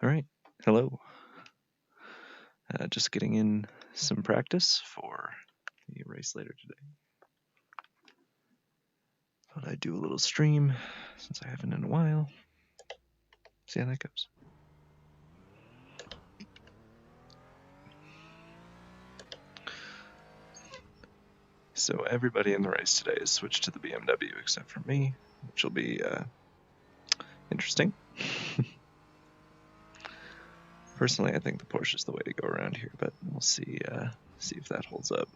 All right, hello. Just getting in some practice for the race later today. Thought I'd do a little stream since I haven't in a while. See how that goes. So everybody in the race today has switched to the BMW except for me, which will be interesting. Personally, I think the Porsche is the way to go around here, but we'll see if that holds up.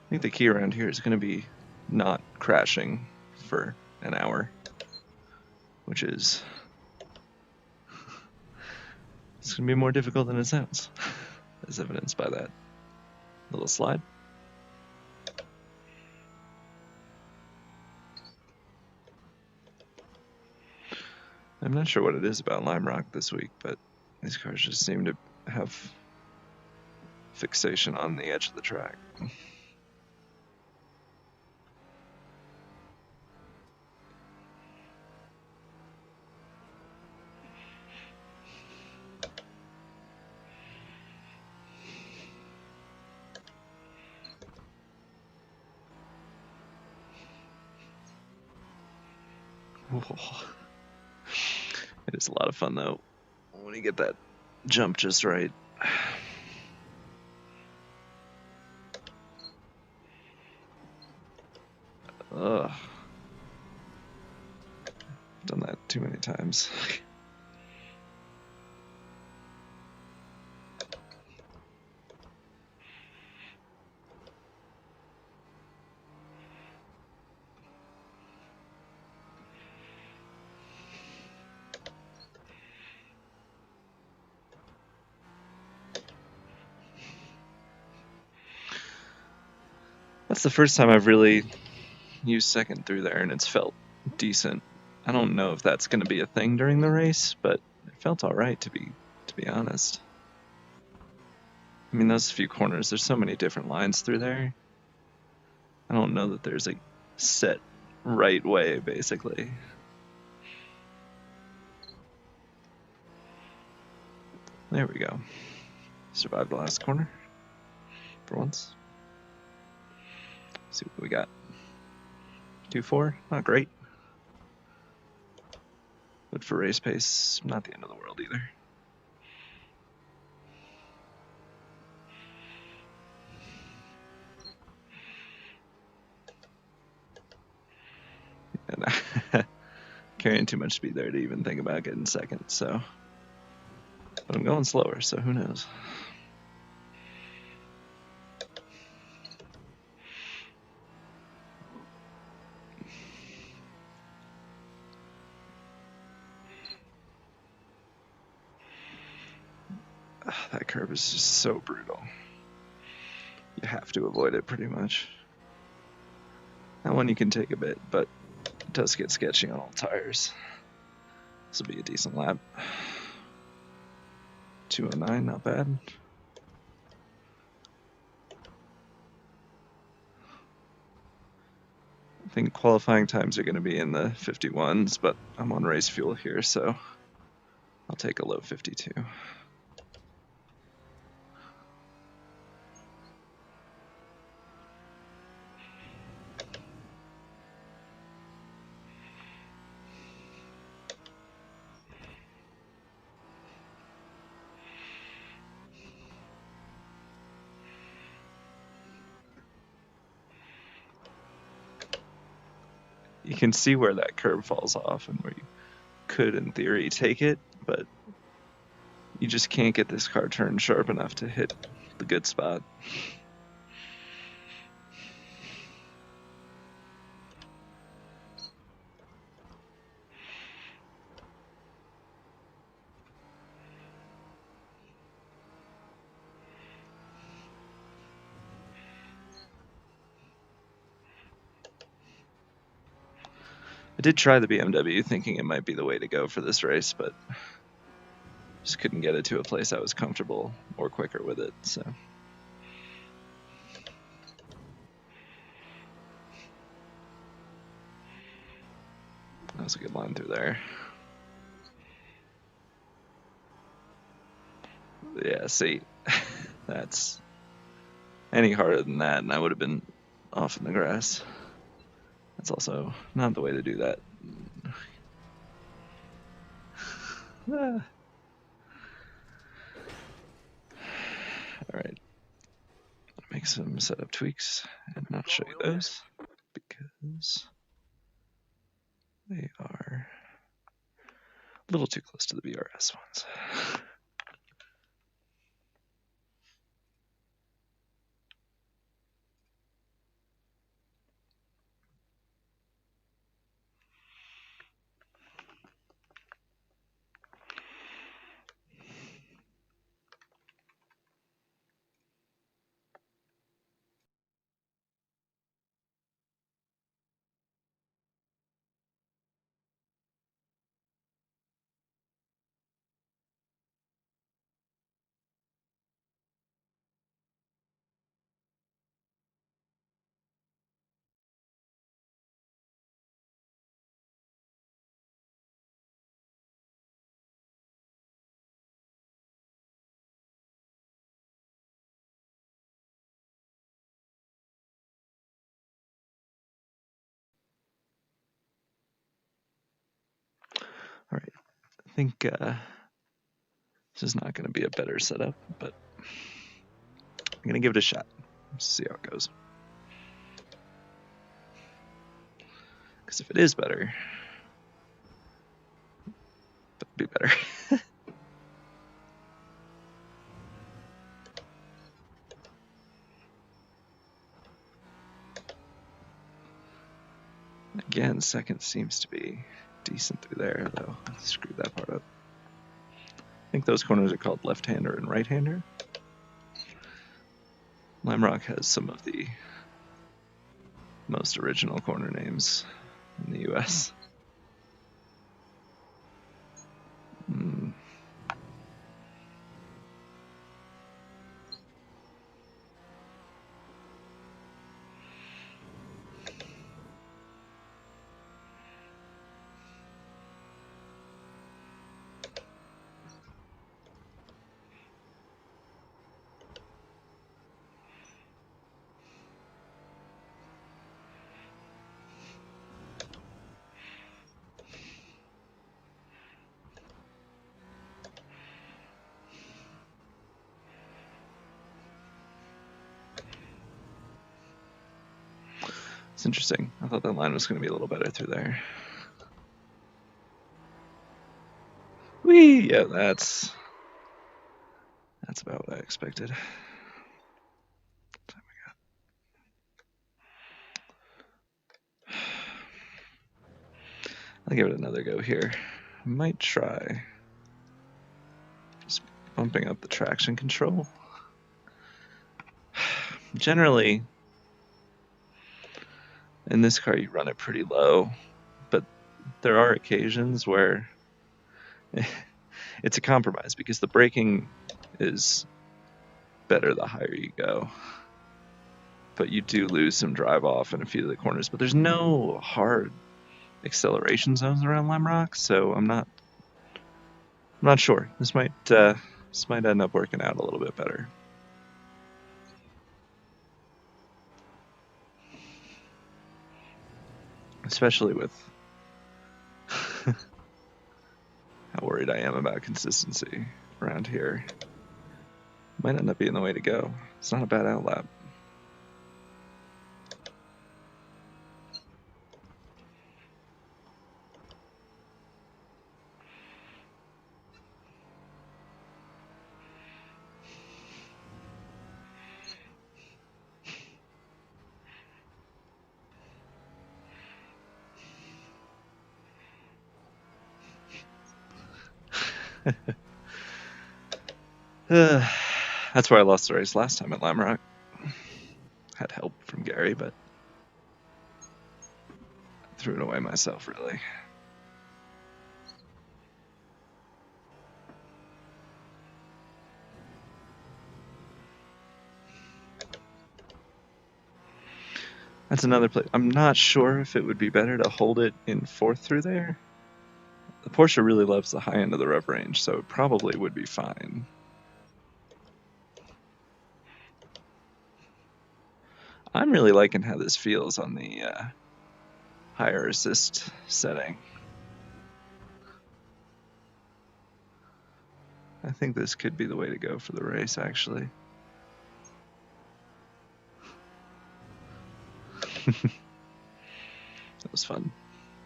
I think the key around here is going to be not crashing for an hour, which is it's going to be more difficult than it sounds, as evidenced by that little slide. I'm not sure what it is about Lime Rock this week, but these cars just seem to have fixation on the edge of the track. Whoa. It is a lot of fun though when you get that jump just right. Ugh. Done that too many times. That's the first time I've really used second through there, and it's felt decent. I don't know if that's going to be a thing during the race, but it felt all right to be honest. I mean, those few corners, there's so many different lines through there. I don't know that there's a set right way, basically. There we go. Survived the last corner for once. See what we got. 2-4, not great. But for race pace, not the end of the world either. And carrying too much speed there to even think about getting second, so. But I'm going slower, so who knows. That curve is just so brutal. You have to avoid it pretty much. That one you can take a bit, but it does get sketchy on all tires. This will be a decent lap. 209, not bad. I think qualifying times are going to be in the 51s, but I'm on race fuel here, so I'll take a low 52. You can see where that curve falls off and where you could, in theory, take it, but you just can't get this car turned sharp enough to hit the good spot. I did try the BMW thinking it might be the way to go for this race, but just couldn't get it to a place I was comfortable or quicker with it, so. That was a good line through there. Yeah, see, that's any harder than that, and I would have been off in the grass. That's also not the way to do that. All right, make some setup tweaks and not show you those because they are a little too close to the BRS ones. All right, I think this is not going to be a better setup, but I'm going to give it a shot. See how it goes. Because if it is better, that'd be better. Again, second seems to be decent through there, though. I screwed that part up. I think those corners are called left-hander and right-hander. Lime Rock has some of the most original corner names in the US. It's interesting. I thought that line was going to be a little better through there. Whee! Yeah, that's about what I expected. I'll give it another go here. I might try just bumping up the traction control. Generally, in this car, you run it pretty low, but there are occasions where it's a compromise because the braking is better the higher you go. But you do lose some drive off in a few of the corners, but there's no hard acceleration zones around Lime Rock, so I'm not sure. This might end up working out a little bit better. Especially with how worried I am about consistency around here. Might end up being the way to go. It's not a bad outlap. That's where I lost the race last time at Lime Rock. Had help from Gary, but threw it away myself, really. That's another place. I'm not sure if it would be better to hold it in fourth through there. The Porsche really loves the high end of the rev range, so it probably would be fine. I'm really liking how this feels on the higher assist setting. I think this could be the way to go for the race, actually. That was fun.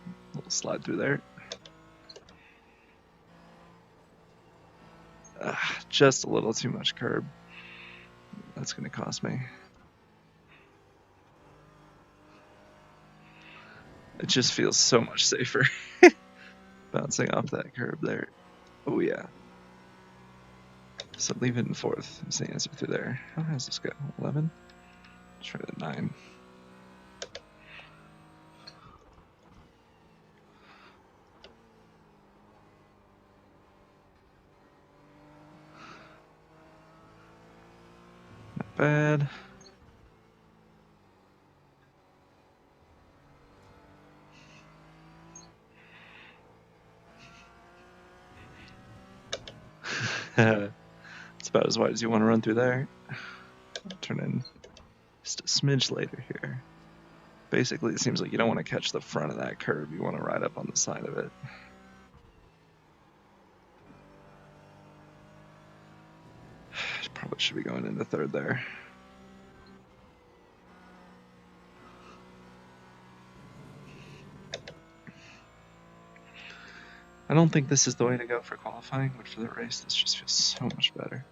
A little slide through there. Just a little too much curb. That's going to cost me. It just feels so much safer bouncing off that curb there. Oh yeah. So leave it in fourth is the answer through there. How high does this go? 11? Let's try it at 9. Not bad. It's about as wide as you want to run through there. I'll turn in just a smidge later here. Basically, it seems like you don't want to catch the front of that curve. You want to ride up on the side of it. Probably should be going into third there. I don't think this is the way to go for qualifying, but for the race, this just feels so much better.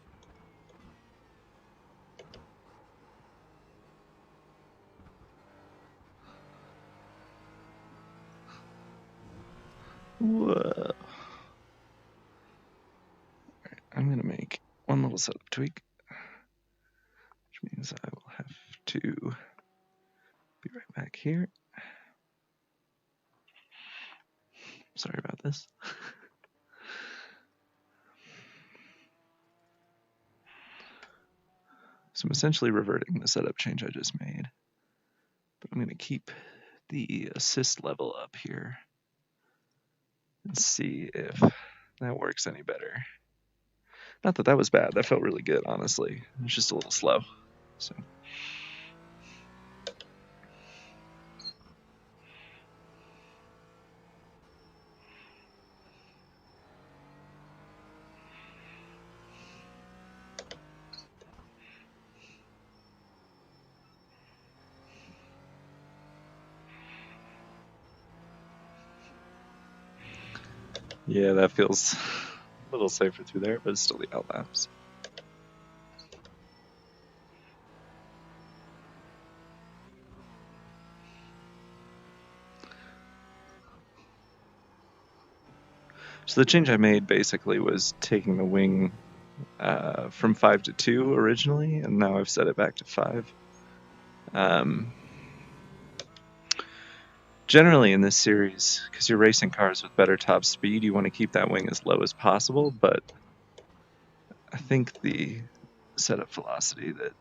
Whoa. Alright, I'm going to make one little setup tweak, which means I will have to be right back here. Sorry about this. So I'm essentially reverting the setup change I just made, but I'm going to keep the assist level up here and see if that works any better. Not that that was bad. That felt really good, honestly. It was just a little slow. So. Yeah, that feels a little safer through there, but it's still the outlaps. So the change I made basically was taking the wing from 5 to 2 originally, and now I've set it back to 5. Generally in this series, because you're racing cars with better top speed, you want to keep that wing as low as possible, but I think the setup velocity that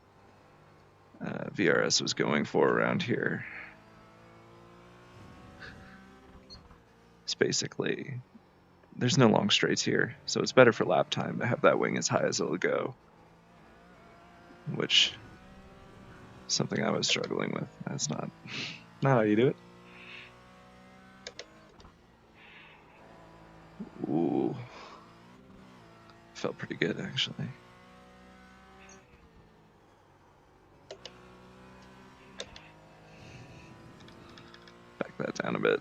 VRS was going for around here is basically, there's no long straights here, so it's better for lap time to have that wing as high as it'll go, which is something I was struggling with. That's not how you do it. Ooh, felt pretty good actually. Back that down a bit.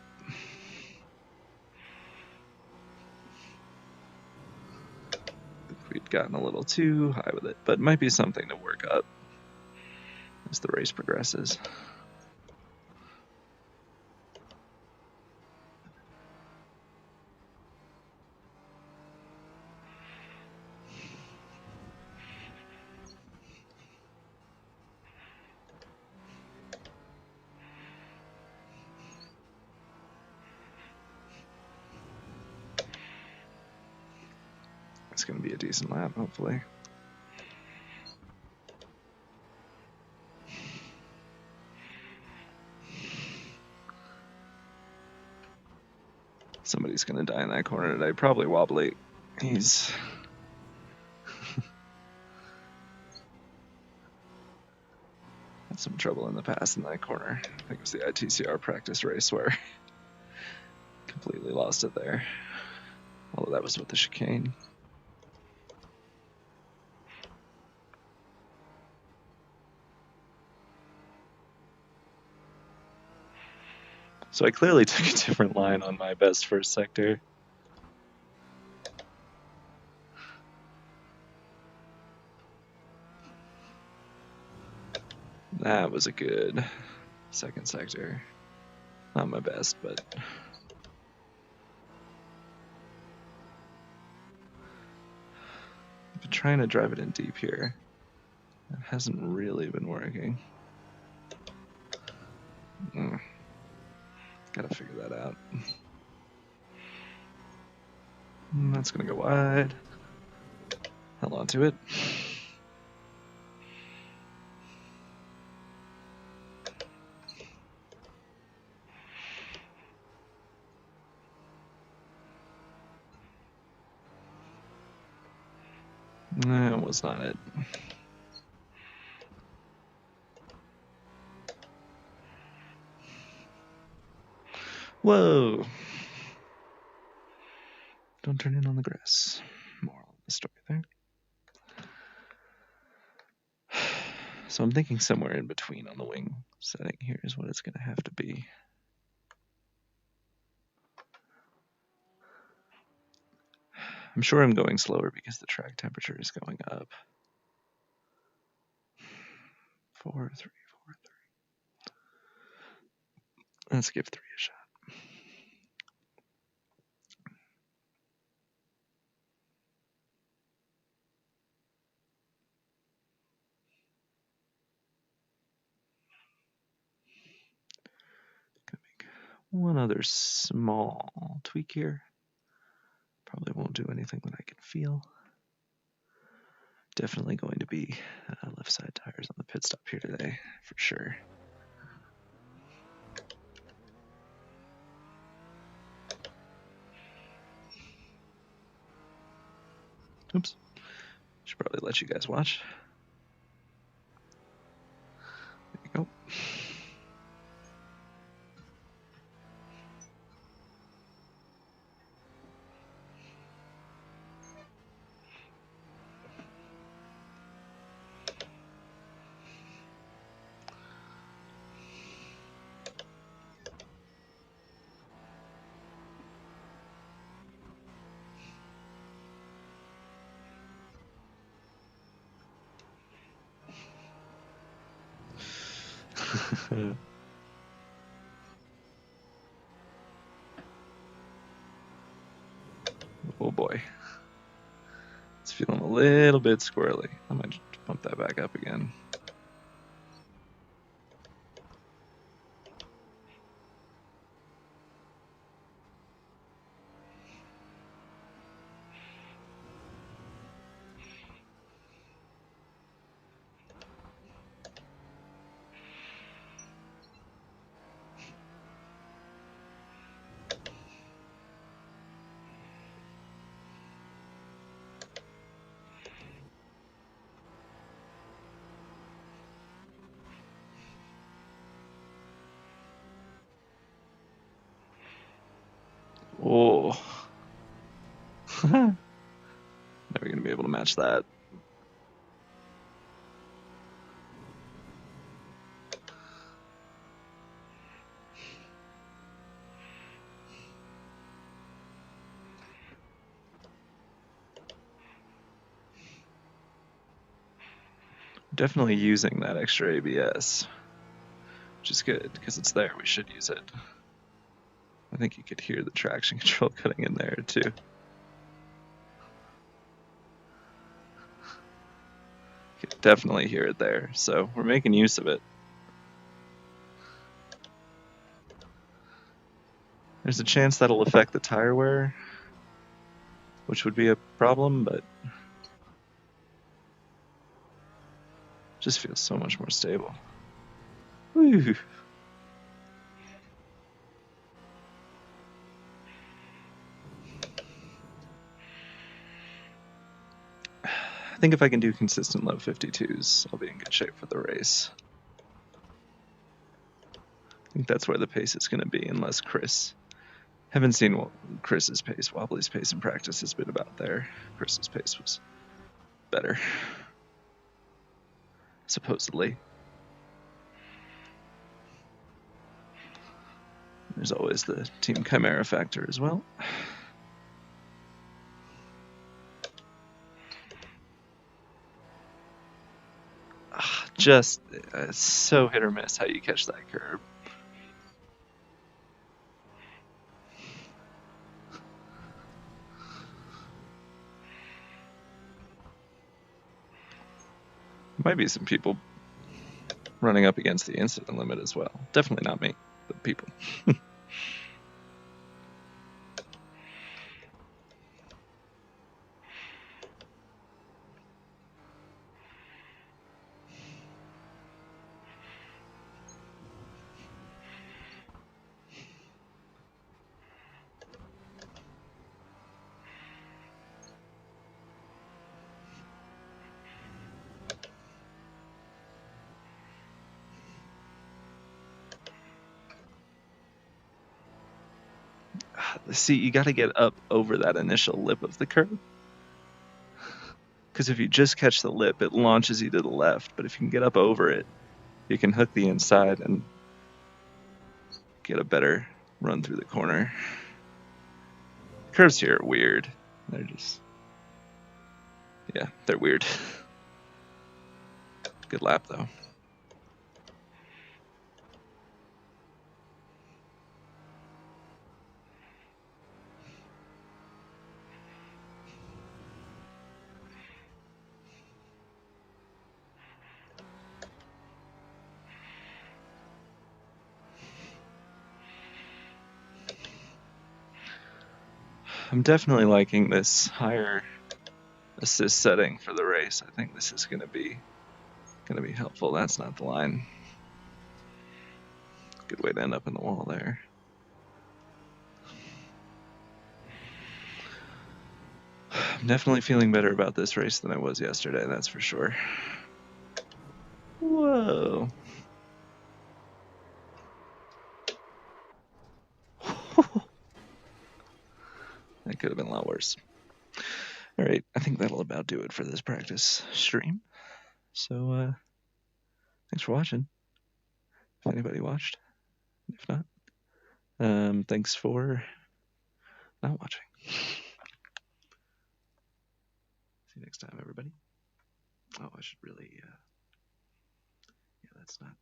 We'd gotten a little too high with it, but it might be something to work up as the race progresses. It's going to be a decent lap, hopefully. Somebody's going to die in that corner today. Probably Wobbly. He's... had some trouble in the past in that corner. I think it was the TCR practice race where completely lost it there. Although that was with the chicane. So I clearly took a different line on my best first sector. That was a good second sector. Not my best, but... I've been trying to drive it in deep here. It hasn't really been working. Gotta figure that out. That's gonna go wide. Held on to it. That was not it. Whoa! Don't turn in on the grass. Moral of the story there. So I'm thinking somewhere in between on the wing setting here is what it's going to have to be. I'm sure I'm going slower because the track temperature is going up. 4-3, 4-3. Let's give 3 a shot. Gonna make one other small tweak here. Probably won't do anything that I can feel. Definitely going to be left side tires on the pit stop here today, for sure. Oops. Should probably let you guys watch. There you go. Oh boy. It's feeling a little bit squirrely. I might bump that back up again. Oh. Never going to be able to match that. Definitely using that extra ABS, which is good because it's there. We should use it. I think you could hear the traction control cutting in there too. You could definitely hear it there, so we're making use of it. There's a chance that'll affect the tire wear, which would be a problem, but just feels so much more stable. Woo. I think if I can do consistent low 52s, I'll be in good shape for the race. I think that's where the pace is going to be, unless Chris. Haven't seen Chris's pace. Wobbly's pace in practice has been about there. Chris's pace was better, supposedly. There's always the Team Chimera factor as well. Just so hit or miss how you catch that curb. Might be some people running up against the incident limit as well. Definitely not me, but people. See, you got to get up over that initial lip of the curb. Because if you just catch the lip, it launches you to the left. But if you can get up over it, you can hook the inside and get a better run through the corner. Curves here are weird. They're just... yeah, they're weird. Good lap, though. I'm definitely liking this higher assist setting for the race. I think this is going to be helpful. That's not the line. Good way to end up in the wall there. I'm definitely feeling better about this race than I was yesterday, that's for sure. Whoa. That could have been a lot worse. All right, I think that'll about do it for this practice stream. So, thanks for watching. If anybody watched. If not, thanks for not watching. See you next time, everybody. Oh, I should really, yeah, that's not,